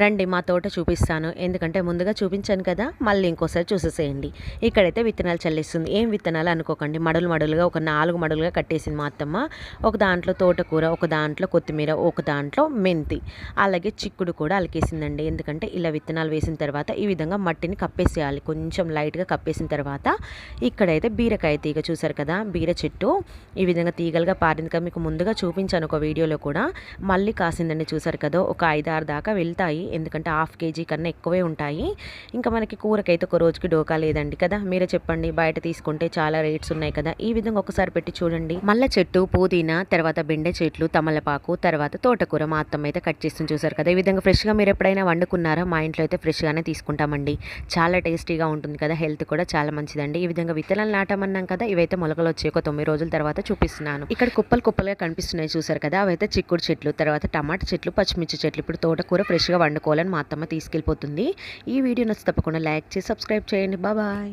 రండి మా తోట చూపిస్తాను. ఎందుకంటే ముందుగా చూపించాను కదా, మళ్ళీ ఇంకోసారి చూసేసేయండి. ఇక్కడైతే విత్తనాలు చల్లిస్తుంది. ఏం విత్తనాలు అనుకోకండి, మడులు మడులుగా ఒక 4 మడులుగా కట్టేసింది మా అత్తమ్మ. ఒక దాంట్లో తోటకూర, ఒక దాంట్లో కొత్తిమీర, ఒక దాంట్లో మెంతి, అలాగే చిక్కుడు కూడా అలికేసిందండి. ఎందుకంటే ఇలా విత్తనాలు వేసిన తర్వాత ఈ విధంగా మట్టిని కప్పేసేయాలి. కొంచెం లైట్గా కప్పేసిన తర్వాత ఇక్కడైతే బీరకాయ తీగ చూసారు కదా, బీర చెట్టు ఈ విధంగా తీగలుగా పారింది కదా, మీకు ముందుగా చూపించాను ఒక వీడియోలో కూడా. మళ్ళీ కాసిందండి, చూసారు కదా, ఒక 5-6 దాకా వెళ్తాయి. ఎందుకంటే 1/2 kg కన్నా ఎక్కువే ఉంటాయి. ఇంకా మనకి కూరకైతే ఒక రోజుకి డోకా లేదండి కదా, మీరే చెప్పండి. బయట తీసుకుంటే చాలా రేట్స్ ఉన్నాయి కదా. ఈ విధంగా ఒకసారి పెట్టి చూడండి. మల్ల చెట్టు, పుదీనా, తర్వాత బెండ చెట్లు, తమలపాకు, తర్వాత తోటకూర మా అత్తమ్మ అయితే కట్ చేస్తుంది చూసారు కదా. ఈ విధంగా ఫ్రెష్గా మీరు ఎప్పుడైనా వండుకున్నారా? మా ఇంట్లో అయితే ఫ్రెష్గానే తీసుకుంటామండి. చాలా టేస్టీగా ఉంటుంది కదా, హెల్త్ కూడా చాలా మంచిదండి. ఈ విధంగా విత్తనాలు నాటమన్నాం కదా, ఇవైతే మొలకలు వచ్చి ఒక 9 రోజుల తర్వాత చూపిస్తున్నాను. ఇక్కడ కుప్పలు కుప్పలుగా కనిపిస్తున్నాయి చూసారు కదా, అవైతే చిక్కుడు చెట్లు, తర్వాత టమాటా చెట్లు, పచ్చిమిర్చి చెట్లు. ఇప్పుడు తోటకూర ఫ్రెష్గా వండుకోవాలని మా అత్తమ్మ తీసుకెళ్ళిపోతుంది. ఈ వీడియో నచ్చి తప్పకుండా లైక్ చేసి సబ్స్క్రైబ్ చేయండి. బాయ్.